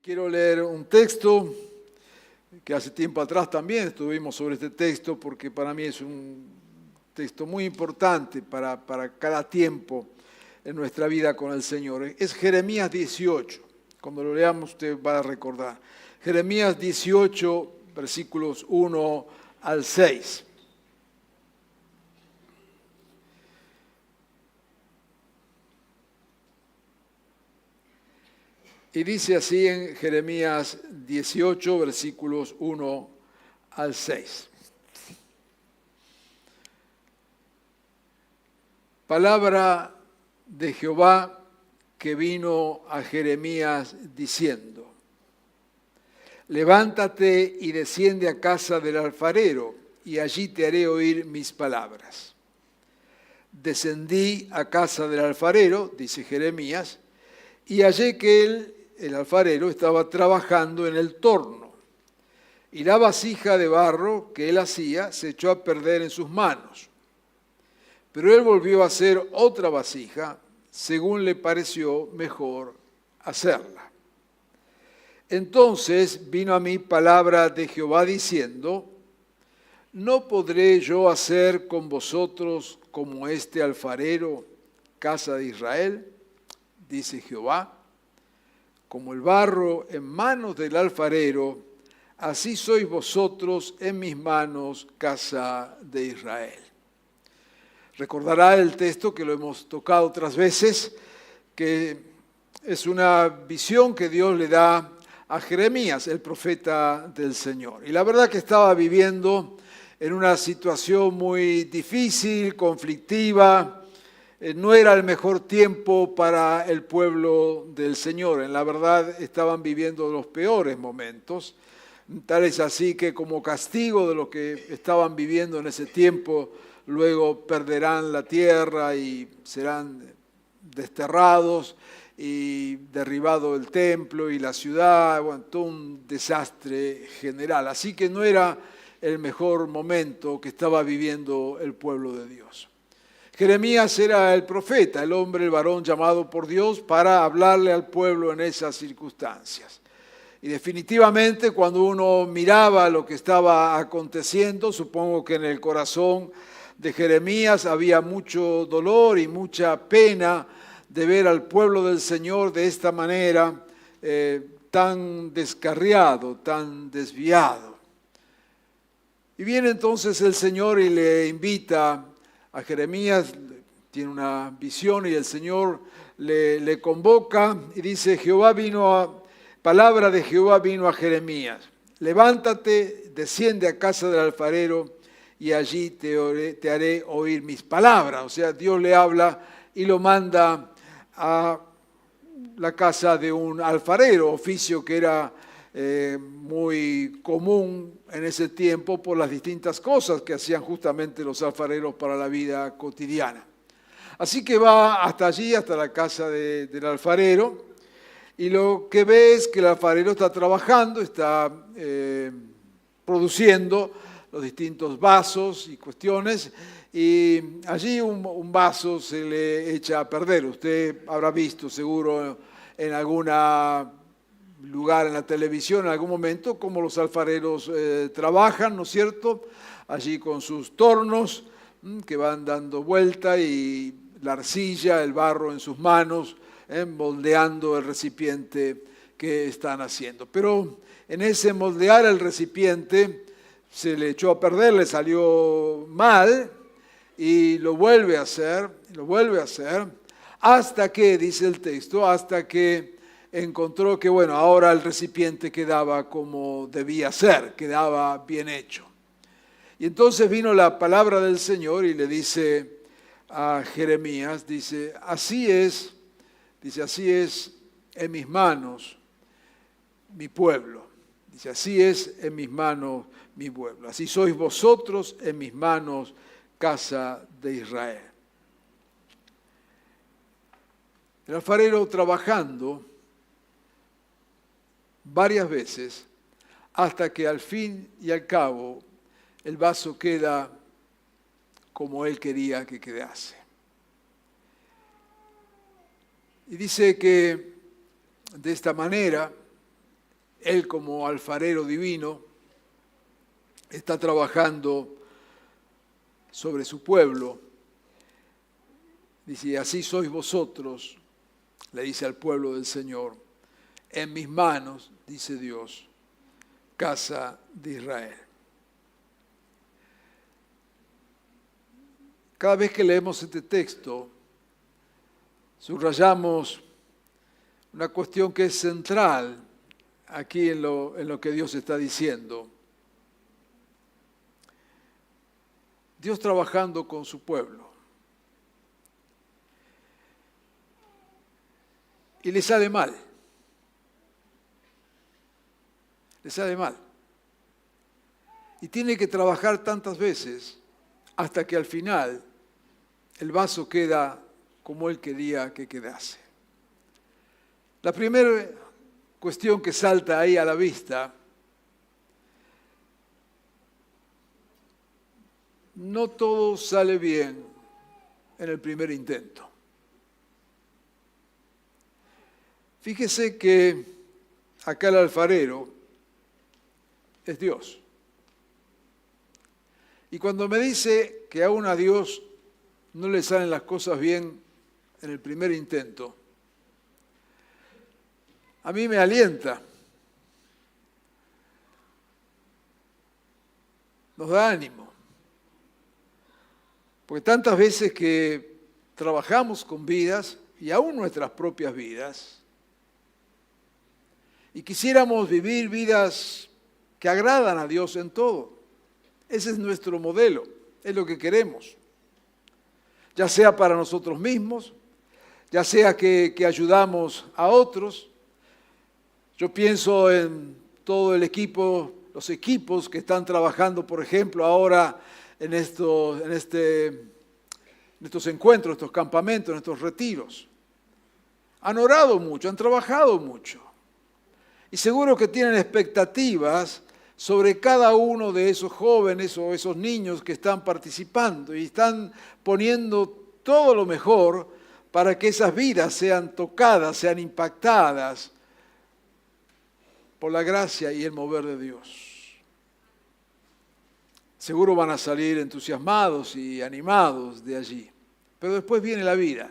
Quiero leer un texto que hace tiempo atrás también estuvimos sobre este texto, porque para mí es un texto muy importante para cada tiempo en nuestra vida con el Señor. Es Jeremías 18. Cuando lo leamos usted va a recordar. Jeremías 18, versículos 1 al 6. Y dice así en Jeremías 18, versículos 1 al 6. Palabra de Jehová que vino a Jeremías diciendo: Levántate y desciende a casa del alfarero, y allí te haré oír mis palabras. Descendí a casa del alfarero, dice Jeremías, y hallé que él, el alfarero, estaba trabajando en el torno, y la vasija de barro que él hacía se echó a perder en sus manos. Pero él volvió a hacer otra vasija, según le pareció mejor hacerla. Entonces vino a mí palabra de Jehová diciendo: ¿No podré yo hacer con vosotros como este alfarero, casa de Israel? Dice Jehová. Como el barro en manos del alfarero, así sois vosotros en mis manos, casa de Israel. Recordará el texto que lo hemos tocado otras veces, que es una visión que Dios le da a Jeremías, el profeta del Señor. Y la verdad que estaba viviendo en una situación muy difícil, conflictiva. No era el mejor tiempo para el pueblo del Señor. En la verdad estaban viviendo los peores momentos. Tal es así que como castigo de lo que estaban viviendo en ese tiempo, luego perderán la tierra y serán desterrados y derribado el templo y la ciudad, bueno, todo un desastre general. Así que no era el mejor momento que estaba viviendo el pueblo de Dios. Jeremías era el profeta, el hombre, el varón llamado por Dios para hablarle al pueblo en esas circunstancias. Y definitivamente cuando uno miraba lo que estaba aconteciendo, supongo que en el corazón de Jeremías había mucho dolor y mucha pena de ver al pueblo del Señor de esta manera, tan descarriado, tan desviado. Y viene entonces el Señor y le invita a Jeremías, tiene una visión y el Señor le convoca y dice: palabra de Jehová vino a Jeremías. Levántate, desciende a casa del alfarero y allí te haré oír mis palabras. O sea, Dios le habla y lo manda a la casa de un alfarero, oficio que era muy común en ese tiempo por las distintas cosas que hacían justamente los alfareros para la vida cotidiana. Así que va hasta allí, hasta la casa del alfarero, y lo que ve es que el alfarero está trabajando, está produciendo los distintos vasos y cuestiones, y allí un vaso se le echa a perder. Usted habrá visto seguro en algún lugar en la televisión en algún momento cómo los alfareros trabajan, ¿no es cierto? Allí con sus tornos que van dando vuelta y la arcilla, el barro en sus manos, moldeando el recipiente que están haciendo. Pero en ese moldear el recipiente se le echó a perder, le salió mal y lo vuelve a hacer, hasta que, dice el texto, hasta que encontró que, bueno, ahora el recipiente quedaba como debía ser, quedaba bien hecho. Y entonces vino la palabra del Señor y le dice a Jeremías, dice, así es en mis manos mi pueblo. Dice, así es en mis manos mi pueblo. Así sois vosotros en mis manos, casa de Israel. El alfarero trabajando varias veces hasta que al fin y al cabo el vaso queda como él quería que quedase. Y dice que de esta manera Él como alfarero divino está trabajando sobre su pueblo. Dice, así sois vosotros, le dice al pueblo del Señor, en mis manos, dice Dios, casa de Israel. Cada vez que leemos este texto, subrayamos una cuestión que es central aquí en lo que Dios está diciendo. Dios trabajando con su pueblo. Y le sale mal. Le sale mal. Y tiene que trabajar tantas veces hasta que al final el vaso queda como Él quería que quedase. La primera cuestión que salta ahí a la vista, no todo sale bien en el primer intento. Fíjese que acá el alfarero es Dios. Y cuando me dice que aún a Dios no le salen las cosas bien en el primer intento, a mí me alienta, nos da ánimo. Porque tantas veces que trabajamos con vidas, y aún nuestras propias vidas, y quisiéramos vivir vidas que agradan a Dios en todo. Ese es nuestro modelo, es lo que queremos. Ya sea para nosotros mismos, ya sea que ayudamos a otros. Yo pienso en todo el equipo, los equipos que están trabajando, por ejemplo, ahora en estos encuentros, estos campamentos, en estos retiros. Han orado mucho, han trabajado mucho. Y seguro que tienen expectativas sobre cada uno de esos jóvenes o esos niños que están participando y están poniendo todo lo mejor para que esas vidas sean tocadas, sean impactadas por la gracia y el mover de Dios. Seguro van a salir entusiasmados y animados de allí. Pero después viene la vida.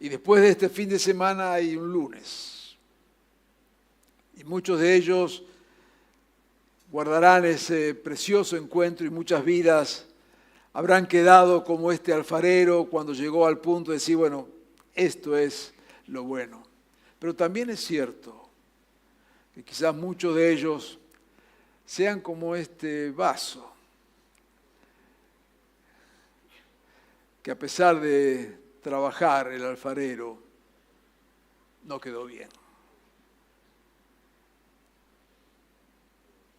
Y después de este fin de semana hay un lunes. Y muchos de ellos guardarán ese precioso encuentro y muchas vidas habrán quedado como este alfarero cuando llegó al punto de decir, bueno, esto es lo bueno. Pero también es cierto que quizás muchos de ellos sean como este vaso, que a pesar de trabajar el alfarero, no quedó bien.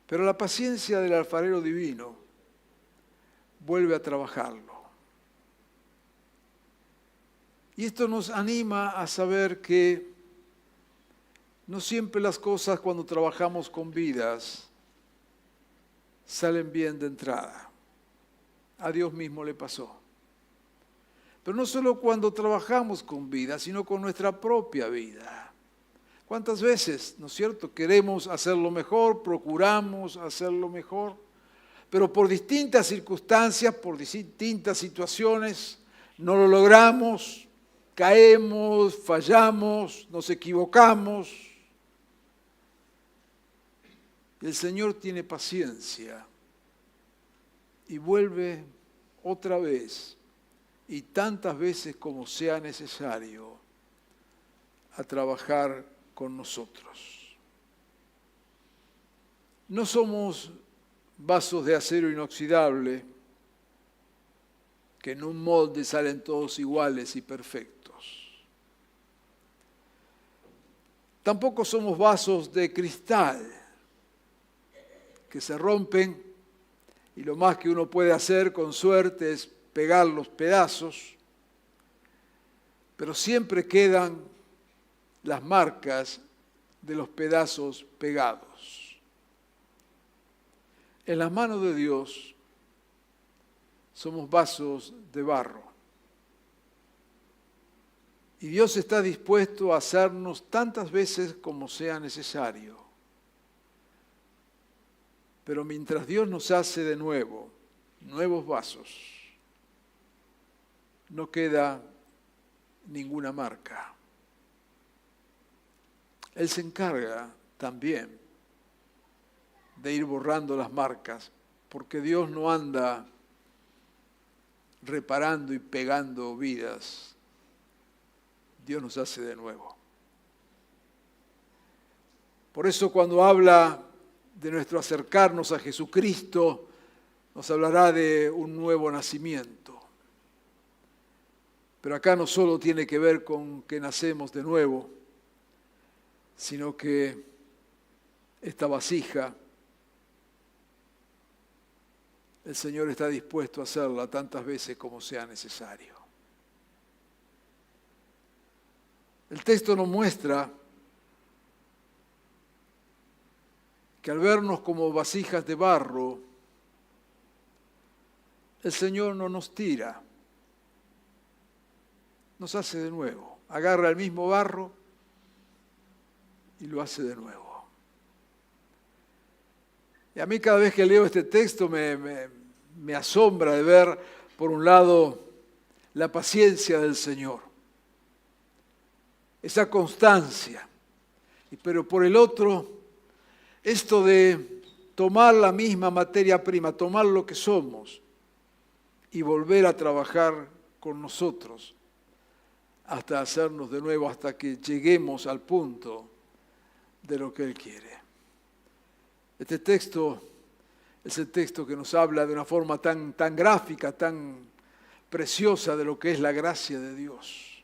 Pero la paciencia del alfarero divino vuelve a trabajarlo. Y esto nos anima a saber que no siempre las cosas cuando trabajamos con vidas salen bien de entrada. A Dios mismo le pasó. Pero no solo cuando trabajamos con vidas, sino con nuestra propia vida. ¿Cuántas veces, no es cierto, queremos hacerlo mejor, procuramos hacerlo mejor, pero por distintas circunstancias, por distintas situaciones, no lo logramos, caemos, fallamos, nos equivocamos? El Señor tiene paciencia y vuelve otra vez y tantas veces como sea necesario a trabajar con nosotros. No somos vasos de acero inoxidable que en un molde salen todos iguales y perfectos. Tampoco somos vasos de cristal que se rompen y lo más que uno puede hacer con suerte es pegar los pedazos, pero siempre quedan las marcas de los pedazos pegados. En las manos de Dios somos vasos de barro. Y Dios está dispuesto a hacernos tantas veces como sea necesario. Pero mientras Dios nos hace de nuevo, nuevos vasos, no queda ninguna marca. Él se encarga también de ir borrando las marcas, porque Dios no anda reparando y pegando vidas. Dios nos hace de nuevo. Por eso cuando habla de nuestro acercarnos a Jesucristo, nos hablará de un nuevo nacimiento. Pero acá no solo tiene que ver con que nacemos de nuevo, sino que esta vasija, el Señor está dispuesto a hacerla tantas veces como sea necesario. El texto nos muestra que al vernos como vasijas de barro, el Señor no nos tira, nos hace de nuevo. Agarra el mismo barro y lo hace de nuevo. Y a mí cada vez que leo este texto me asombra de ver, por un lado, la paciencia del Señor, esa constancia, pero por el otro, esto de tomar la misma materia prima, tomar lo que somos y volver a trabajar con nosotros hasta hacernos de nuevo, hasta que lleguemos al punto de lo que Él quiere. Este texto es el texto que nos habla de una forma tan gráfica, tan preciosa de lo que es la gracia de Dios.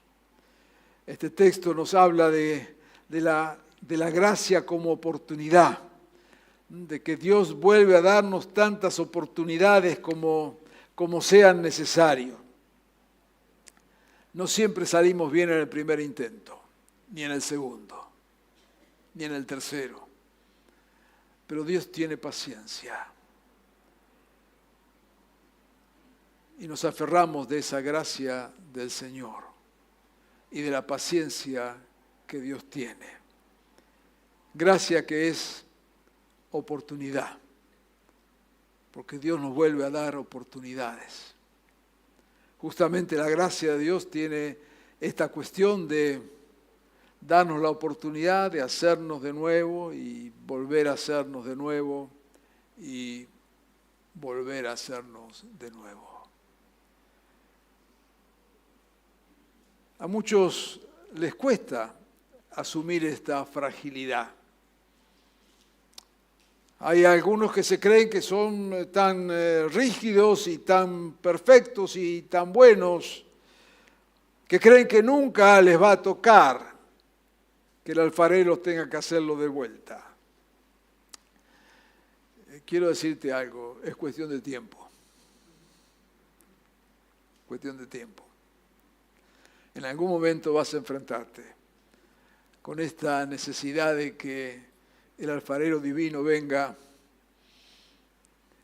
Este texto nos habla de la gracia como oportunidad, de que Dios vuelve a darnos tantas oportunidades como sean necesarias. No siempre salimos bien en el primer intento, ni en el segundo, ni en el tercero. Pero Dios tiene paciencia. Y nos aferramos de esa gracia del Señor y de la paciencia que Dios tiene. Gracia que es oportunidad, porque Dios nos vuelve a dar oportunidades. Justamente la gracia de Dios tiene esta cuestión de darnos la oportunidad de hacernos de nuevo y volver a hacernos de nuevo y volver a hacernos de nuevo. A muchos les cuesta asumir esta fragilidad. Hay algunos que se creen que son tan rígidos y tan perfectos y tan buenos que creen que nunca les va a tocar que el alfarero tenga que hacerlo de vuelta. Quiero decirte algo, es cuestión de tiempo. Cuestión de tiempo. En algún momento vas a enfrentarte con esta necesidad de que el alfarero divino venga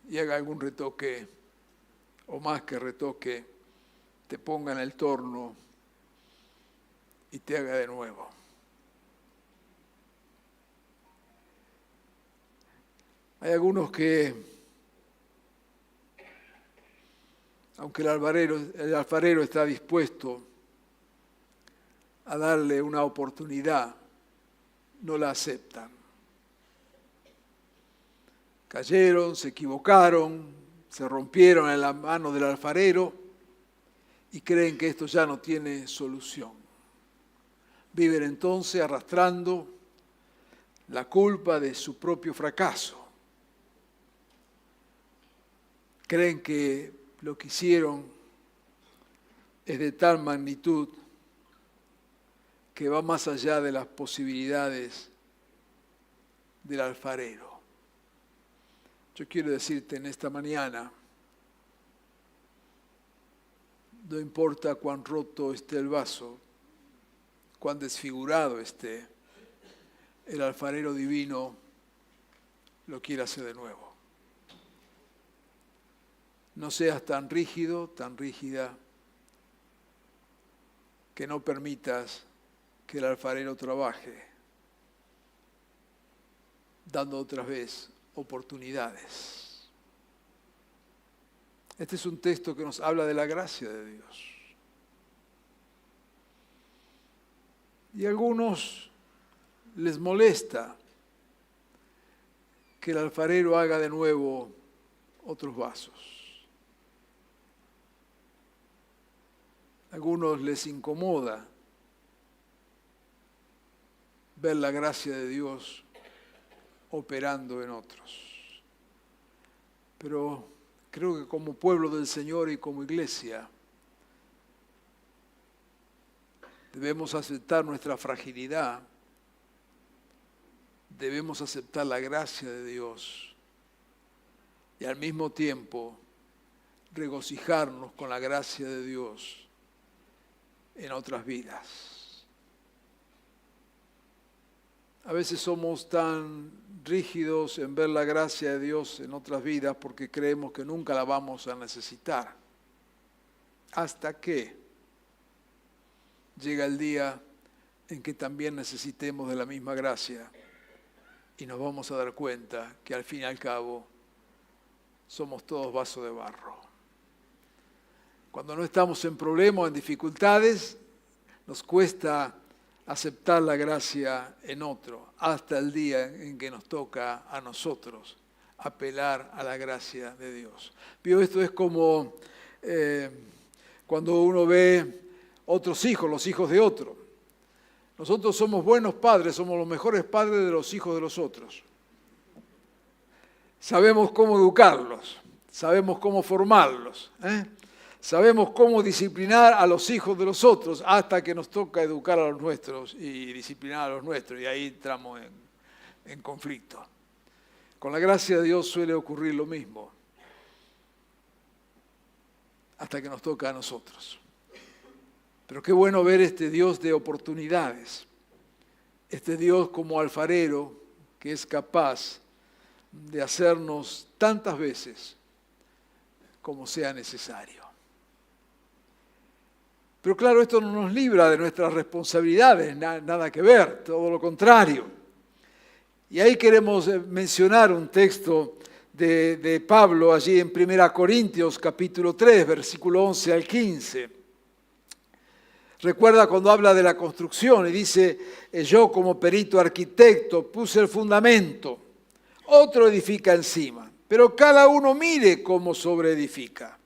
y haga algún retoque, o más que retoque, te ponga en el torno y te haga de nuevo. Hay algunos que, aunque el alfarero está dispuesto a darle una oportunidad, no la aceptan. Cayeron, se equivocaron, se rompieron en la mano del alfarero y creen que esto ya no tiene solución. Viven entonces arrastrando la culpa de su propio fracaso. Creen que lo que hicieron es de tal magnitud que va más allá de las posibilidades del alfarero. Yo quiero decirte en esta mañana, no importa cuán roto esté el vaso, cuán desfigurado esté, el alfarero divino lo quiere hacer de nuevo. No seas tan rígido, tan rígida, que no permitas que el alfarero trabaje, dando otra vez oportunidades. Este es un texto que nos habla de la gracia de Dios. Y a algunos les molesta que el alfarero haga de nuevo otros vasos. A algunos les incomoda ver la gracia de Dios operando en otros. Pero creo que como pueblo del Señor y como iglesia debemos aceptar nuestra fragilidad, debemos aceptar la gracia de Dios y al mismo tiempo regocijarnos con la gracia de Dios en otras vidas. A veces somos tan rígidos en ver la gracia de Dios en otras vidas porque creemos que nunca la vamos a necesitar. Hasta que llega el día en que también necesitemos de la misma gracia y nos vamos a dar cuenta que al fin y al cabo somos todos vasos de barro. Cuando no estamos en problemas, en dificultades, nos cuesta aceptar la gracia en otro, hasta el día en que nos toca a nosotros apelar a la gracia de Dios. Pero esto es como cuando uno ve otros hijos, los hijos de otro. Nosotros somos buenos padres, somos los mejores padres de los hijos de los otros. Sabemos cómo educarlos, sabemos cómo formarlos, sabemos cómo disciplinar a los hijos de los otros hasta que nos toca educar a los nuestros y disciplinar a los nuestros, y ahí entramos en conflicto. Con la gracia de Dios suele ocurrir lo mismo, hasta que nos toca a nosotros. Pero qué bueno ver este Dios de oportunidades, este Dios como alfarero que es capaz de hacernos tantas veces como sea necesario. Pero claro, esto no nos libra de nuestras responsabilidades, nada que ver, todo lo contrario. Y ahí queremos mencionar un texto de Pablo allí en 1 Corintios capítulo 3, versículo 11 al 15. Recuerda cuando habla de la construcción y dice, yo como perito arquitecto puse el fundamento, otro edifica encima, pero cada uno mire cómo sobreedifica.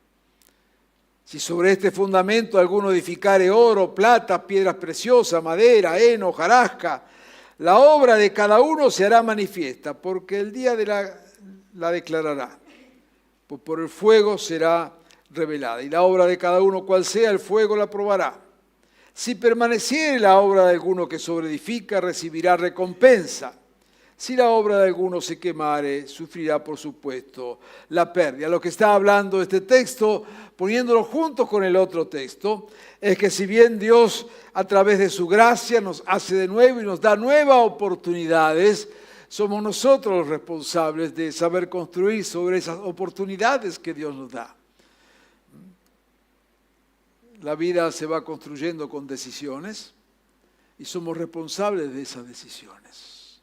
Si sobre este fundamento alguno edificare oro, plata, piedras preciosas, madera, heno, hojarasca, la obra de cada uno se hará manifiesta, porque el día la declarará, pues por el fuego será revelada, y la obra de cada uno cual sea, el fuego la probará. Si permaneciere la obra de alguno que sobreedifica, recibirá recompensa. Si la obra de alguno se quemare, sufrirá por supuesto la pérdida. Lo que está hablando este texto, poniéndolo junto con el otro texto, es que si bien Dios a través de su gracia nos hace de nuevo y nos da nuevas oportunidades, somos nosotros los responsables de saber construir sobre esas oportunidades que Dios nos da. La vida se va construyendo con decisiones y somos responsables de esas decisiones.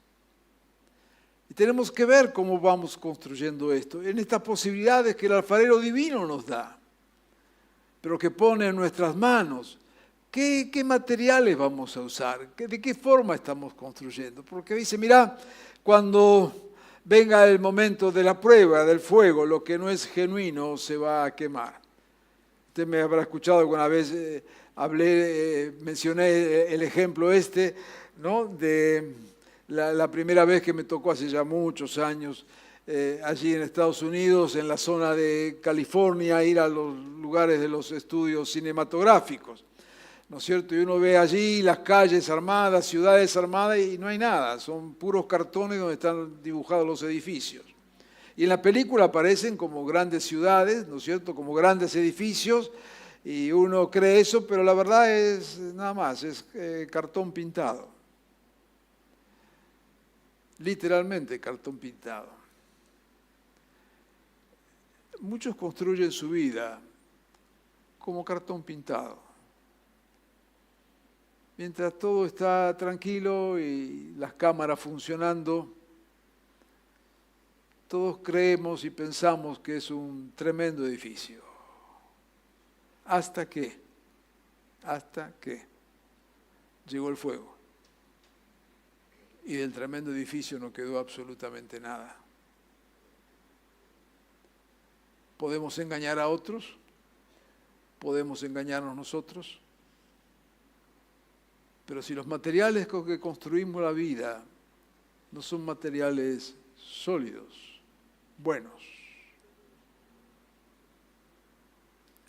Y tenemos que ver cómo vamos construyendo esto, en estas posibilidades que el alfarero divino nos da, pero que pone en nuestras manos. ¿Qué materiales vamos a usar? ¿De qué forma estamos construyendo? Porque dice, mira, cuando venga el momento de la prueba, del fuego, lo que no es genuino se va a quemar. Usted me habrá escuchado alguna vez, mencioné el ejemplo ¿no? De la primera vez que me tocó hace ya muchos años, allí en Estados Unidos, en la zona de California, ir a los lugares de los estudios cinematográficos, ¿no es cierto? Y uno ve allí las calles armadas, ciudades armadas, y no hay nada, son puros cartones donde están dibujados los edificios. Y en la película aparecen como grandes ciudades, ¿no es cierto?, como grandes edificios, y uno cree eso, pero la verdad es nada más, es cartón pintado. Literalmente cartón pintado. Muchos construyen su vida como cartón pintado. Mientras todo está tranquilo y las cámaras funcionando, todos creemos y pensamos que es un tremendo edificio. Hasta que llegó el fuego. Y del tremendo edificio no quedó absolutamente nada. ¿Podemos engañar a otros? ¿Podemos engañarnos nosotros? Pero si los materiales con que construimos la vida no son materiales sólidos, buenos,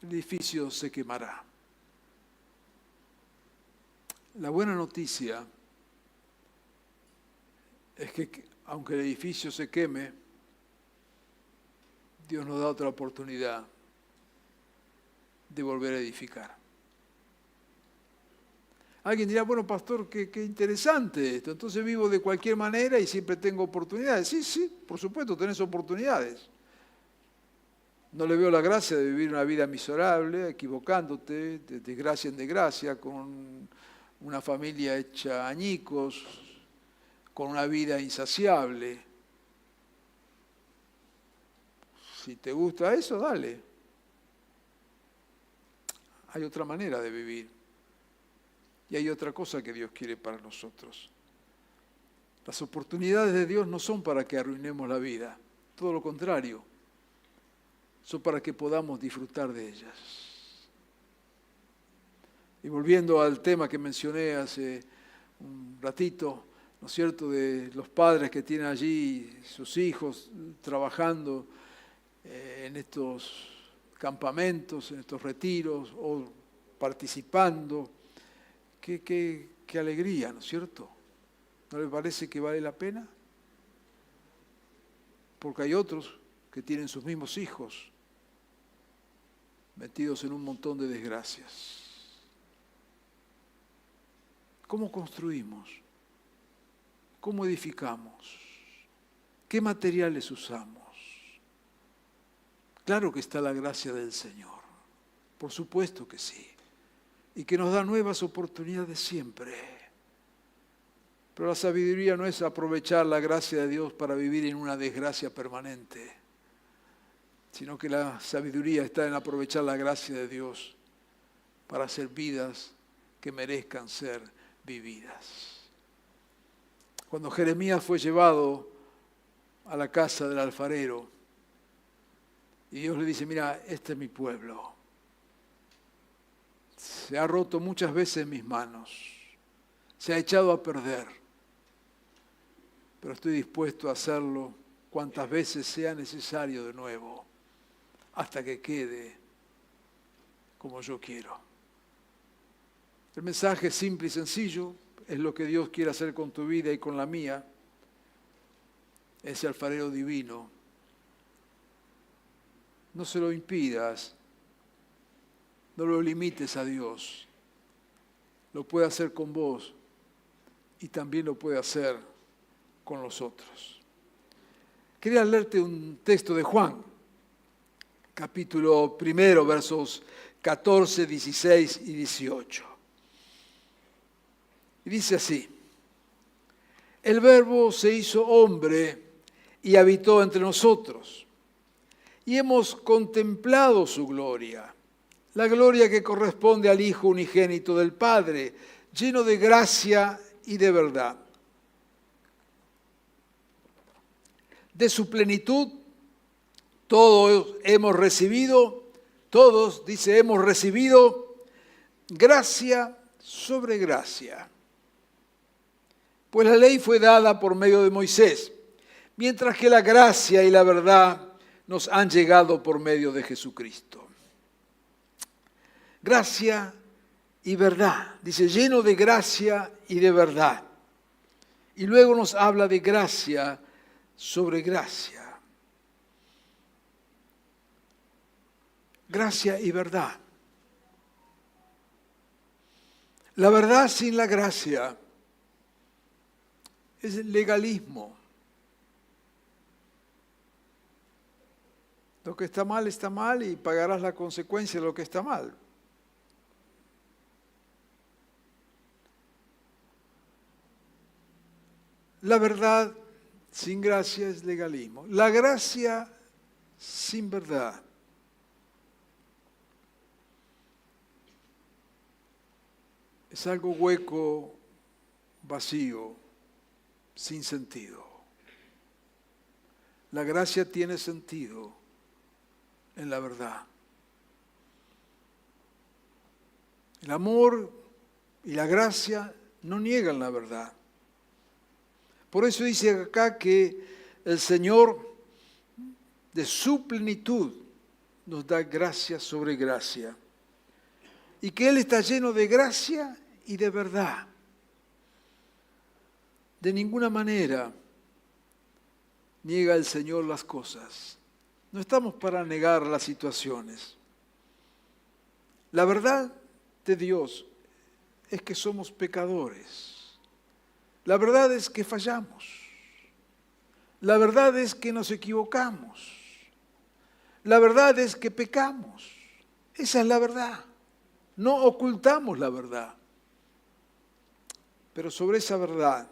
el edificio se quemará. La buena noticia es que aunque el edificio se queme, Dios nos da otra oportunidad de volver a edificar. Alguien dirá, bueno, pastor, qué interesante esto, entonces vivo de cualquier manera y siempre tengo oportunidades. Sí, por supuesto, tenés oportunidades. No le veo la gracia de vivir una vida miserable, equivocándote, de desgracia en desgracia, con una familia hecha añicos, con una vida insaciable. Si te gusta eso, dale. Hay otra manera de vivir. Y hay otra cosa que Dios quiere para nosotros. Las oportunidades de Dios no son para que arruinemos la vida, todo lo contrario, son para que podamos disfrutar de ellas. Y volviendo al tema que mencioné hace un ratito, ¿no es cierto?, de los padres que tienen allí sus hijos trabajando en estos campamentos, en estos retiros o participando. Qué alegría, ¿no es cierto? ¿No le parece que vale la pena? Porque hay otros que tienen sus mismos hijos metidos en un montón de desgracias. ¿Cómo construimos? ¿Cómo edificamos? ¿Qué materiales usamos? Claro que está la gracia del Señor, por supuesto que sí. Y que nos da nuevas oportunidades siempre. Pero la sabiduría no es aprovechar la gracia de Dios para vivir en una desgracia permanente, sino que la sabiduría está en aprovechar la gracia de Dios para hacer vidas que merezcan ser vividas. Cuando Jeremías fue llevado a la casa del alfarero, y Dios le dice, mira, este es mi pueblo. Se ha roto muchas veces en mis manos, se ha echado a perder, pero estoy dispuesto a hacerlo cuantas veces sea necesario de nuevo, hasta que quede como yo quiero. El mensaje es simple y sencillo, es lo que Dios quiere hacer con tu vida y con la mía, ese alfarero divino. No se lo impidas. No lo limites a Dios. Lo puede hacer con vos y también lo puede hacer con los otros. Quería leerte un texto de Juan, capítulo 1, versos 14, 16 y 18. Y dice así, el Verbo se hizo hombre y habitó entre nosotros, y hemos contemplado su gloria. La gloria que corresponde al Hijo unigénito del Padre, lleno de gracia y de verdad. De su plenitud, todos hemos recibido gracia sobre gracia. Pues la ley fue dada por medio de Moisés, mientras que la gracia y la verdad nos han llegado por medio de Jesucristo. Gracia y verdad, dice, lleno de gracia y de verdad. Y luego nos habla de gracia sobre gracia. Gracia y verdad. La verdad sin la gracia es el legalismo. Lo que está mal y pagarás la consecuencia de lo que está mal. La verdad sin gracia es legalismo. La gracia sin verdad es algo hueco, vacío, sin sentido. La gracia tiene sentido en la verdad. El amor y la gracia no niegan la verdad. Por eso dice acá que el Señor, de su plenitud, nos da gracia sobre gracia. Y que Él está lleno de gracia y de verdad. De ninguna manera niega el Señor las cosas. No estamos para negar las situaciones. La verdad de Dios es que somos pecadores. La verdad es que fallamos. La verdad es que nos equivocamos. La verdad es que pecamos. Esa es la verdad. No ocultamos la verdad. Pero sobre esa verdad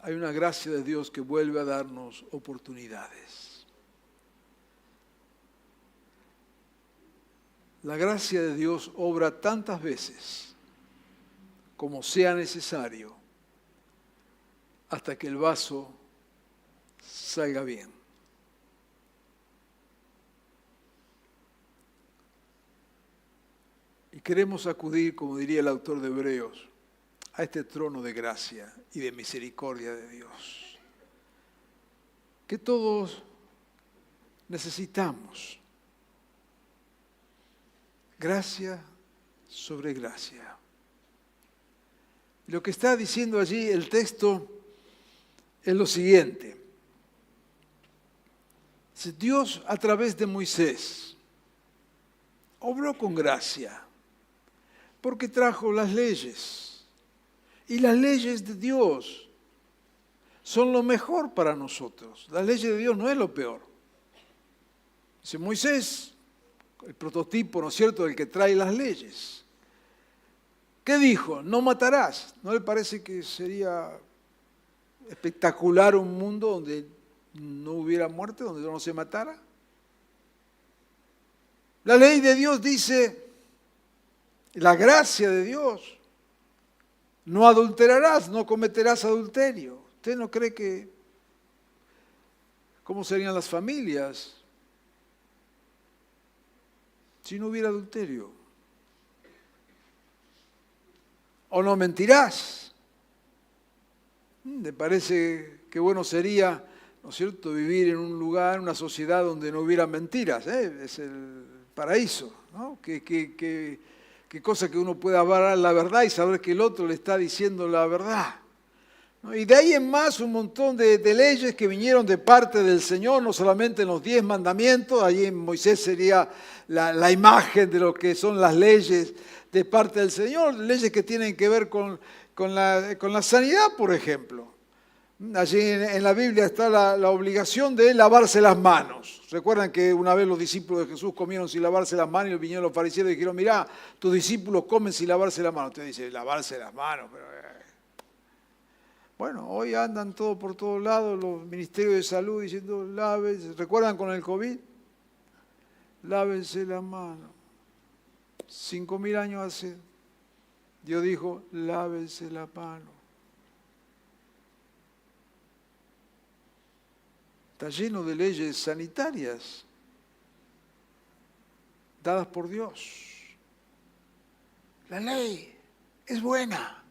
hay una gracia de Dios que vuelve a darnos oportunidades. La gracia de Dios obra tantas veces como sea necesario hasta que el vaso salga bien. Y queremos acudir, como diría el autor de Hebreos, a este trono de gracia y de misericordia de Dios, que todos necesitamos. Gracia sobre gracia. Lo que está diciendo allí el texto es lo siguiente. Dios a través de Moisés obró con gracia porque trajo las leyes. Y las leyes de Dios son lo mejor para nosotros. Las leyes de Dios no es lo peor. Dice Moisés, el prototipo, ¿no es cierto?, del que trae las leyes. ¿Qué dijo? No matarás. ¿No le parece que sería espectacular un mundo donde no hubiera muerte, donde no se matara? La ley de Dios dice, la gracia de Dios, no adulterarás, no cometerás adulterio. ¿Usted no cree que cómo serían las familias si no hubiera adulterio? ¿O no mentirás? Me parece que bueno sería, ¿no es cierto?, vivir en un lugar, una sociedad donde no hubiera mentiras, ¿eh? Es el paraíso, ¿no? Qué cosa que uno pueda hablar la verdad y saber que el otro le está diciendo la verdad, ¿no? Y de ahí en más un montón de leyes que vinieron de parte del Señor, no solamente en los 10 mandamientos, allí en Moisés sería la imagen de lo que son las leyes de parte del Señor, leyes que tienen que ver con la sanidad, por ejemplo. Allí en la Biblia está la obligación de lavarse las manos. Recuerdan que una vez los discípulos de Jesús comieron sin lavarse las manos y vinieron los fariseos y dijeron, mirá, tus discípulos comen sin lavarse las manos. Usted dice, lavarse las manos, pero... Bueno, hoy andan todo por todos lados los ministerios de salud diciendo, lávense. ¿Recuerdan con el COVID? Lávense las manos. 5.000 años hace, Dios dijo, lávense la mano. Está lleno de leyes sanitarias dadas por Dios. La ley es buena,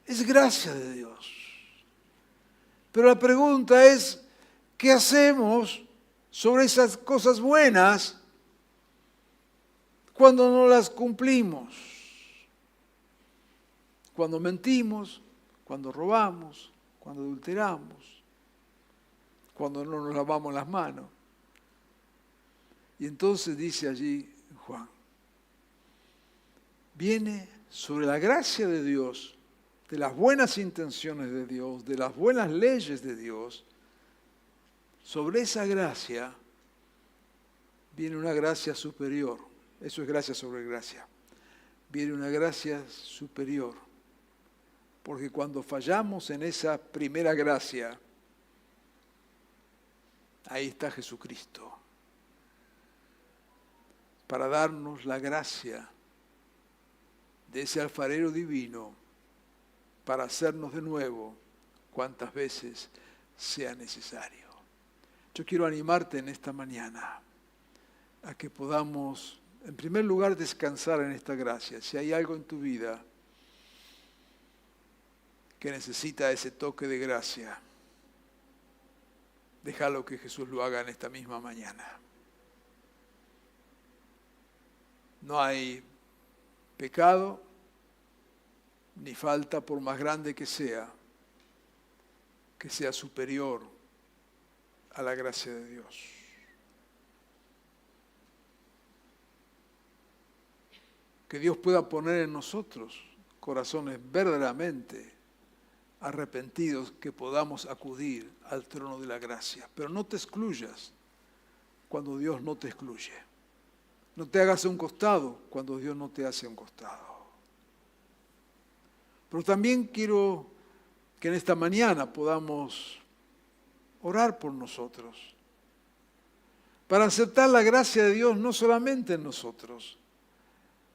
es gracia de Dios. Pero la pregunta es, ¿qué hacemos sobre esas cosas buenas cuando no las cumplimos? Cuando mentimos, cuando robamos, cuando adulteramos, cuando no nos lavamos las manos. Y entonces dice allí Juan, viene sobre la gracia de Dios, de las buenas intenciones de Dios, de las buenas leyes de Dios, sobre esa gracia viene una gracia superior. Eso es gracia sobre gracia. Viene una gracia superior Porque cuando fallamos en esa primera gracia, ahí está Jesucristo, para darnos la gracia de ese alfarero divino, para hacernos de nuevo cuantas veces sea necesario. Yo quiero animarte en esta mañana a que podamos, en primer lugar, descansar en esta gracia. Si hay algo en tu vida que necesita ese toque de gracia, déjalo que Jesús lo haga en esta misma mañana. No hay pecado ni falta, por más grande que sea superior a la gracia de Dios. Que Dios pueda poner en nosotros corazones verdaderamente arrepentidos, que podamos acudir al trono de la gracia. Pero no te excluyas cuando Dios no te excluye. No te hagas a un costado cuando Dios no te hace a un costado. Pero también quiero que en esta mañana podamos orar por nosotros, para aceptar la gracia de Dios no solamente en nosotros,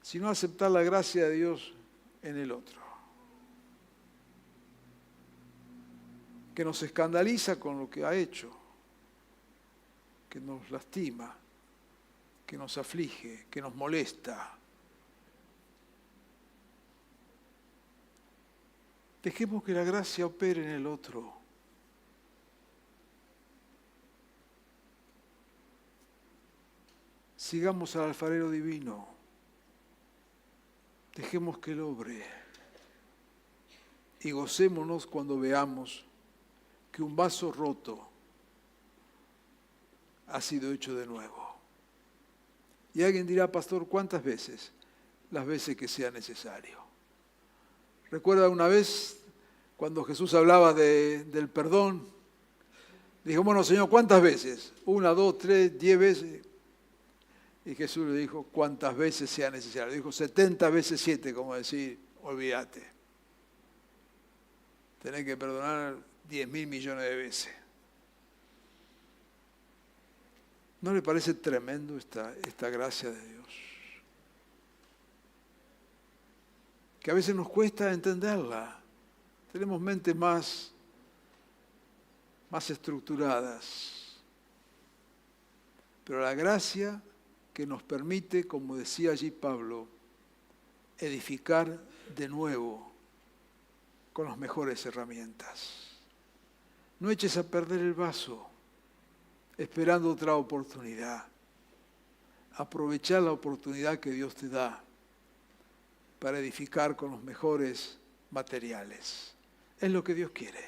sino aceptar la gracia de Dios en el otro, que nos escandaliza con lo que ha hecho, que nos lastima, que nos aflige, que nos molesta. Dejemos que la gracia opere en el otro. Sigamos al alfarero divino. Dejemos que Él obre. Y gocémonos cuando veamos que un vaso roto ha sido hecho de nuevo. Y alguien dirá, pastor, ¿cuántas veces? Las veces que sea necesario. Recuerda una vez cuando Jesús hablaba del perdón, dijo, bueno, Señor, ¿cuántas veces? 1, 2, 3, 10 veces. Y Jesús le dijo, ¿cuántas veces sea necesario? Dijo 70 veces 7, como decir, olvídate. Tenés que perdonar 10.000 millones de veces. ¿No le parece tremendo esta gracia de Dios? Que a veces nos cuesta entenderla. Tenemos mentes más estructuradas. Pero la gracia que nos permite, como decía allí Pablo, edificar de nuevo con las mejores herramientas. No eches a perder el vaso esperando otra oportunidad. Aprovechar la oportunidad que Dios te da para edificar con los mejores materiales. Es lo que Dios quiere.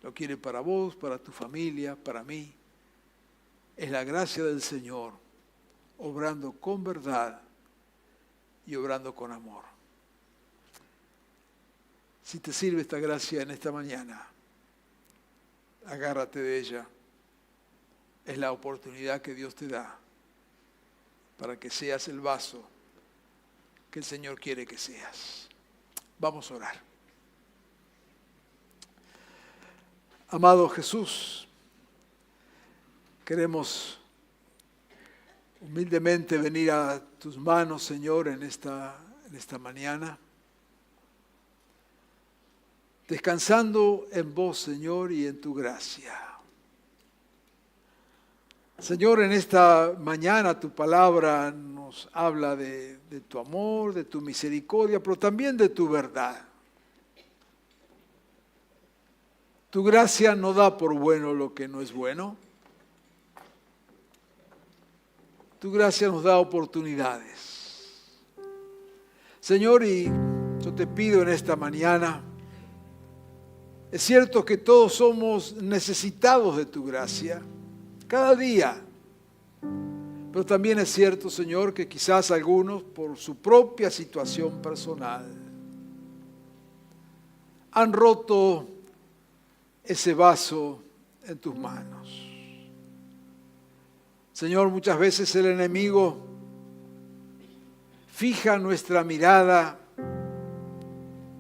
Lo quiere para vos, para tu familia, para mí. Es la gracia del Señor, obrando con verdad y obrando con amor. Si te sirve esta gracia en esta mañana, agárrate de ella. Es la oportunidad que Dios te da para que seas el vaso que el Señor quiere que seas. Vamos a orar. Amado Jesús, queremos humildemente venir a tus manos, Señor, en esta mañana, descansando en vos, Señor, y en tu gracia. Señor, en esta mañana tu palabra nos habla de tu amor, de tu misericordia, pero también de tu verdad. Tu gracia no da por bueno lo que no es bueno. Tu gracia nos da oportunidades. Señor, y yo te pido en esta mañana, es cierto que todos somos necesitados de tu gracia, cada día. Pero también es cierto, Señor, que quizás algunos, por su propia situación personal, han roto ese vaso en tus manos. Señor, muchas veces el enemigo fija nuestra mirada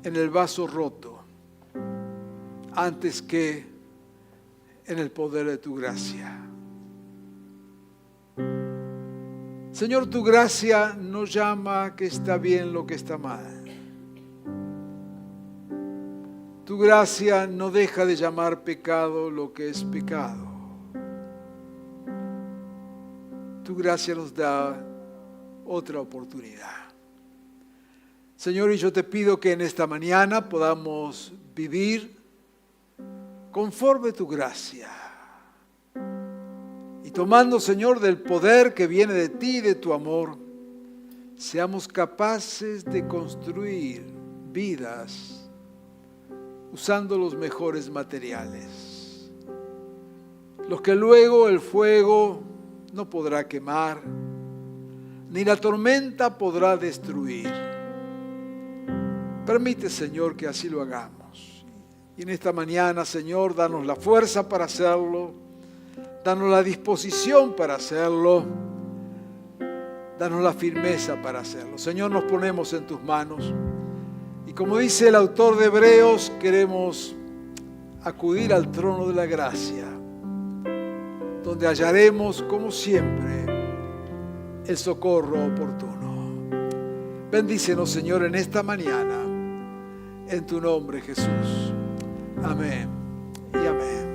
en el vaso roto antes que en el poder de tu gracia. Señor, tu gracia no llama que está bien lo que está mal. Tu gracia no deja de llamar pecado lo que es pecado. Tu gracia nos da otra oportunidad. Señor, y yo te pido que en esta mañana podamos vivir conforme tu gracia. Y tomando, Señor, del poder que viene de ti y de tu amor, seamos capaces de construir vidas usando los mejores materiales, los que luego el fuego no podrá quemar, ni la tormenta podrá destruir. Permite, Señor, que así lo hagamos. Y en esta mañana, Señor, danos la fuerza para hacerlo, danos la disposición para hacerlo, danos la firmeza para hacerlo. Señor, nos ponemos en tus manos. Y como dice el autor de Hebreos, queremos acudir al trono de la gracia, donde hallaremos, como siempre, el socorro oportuno. Bendícenos, Señor, en esta mañana, en tu nombre, Jesús. Amén y amén.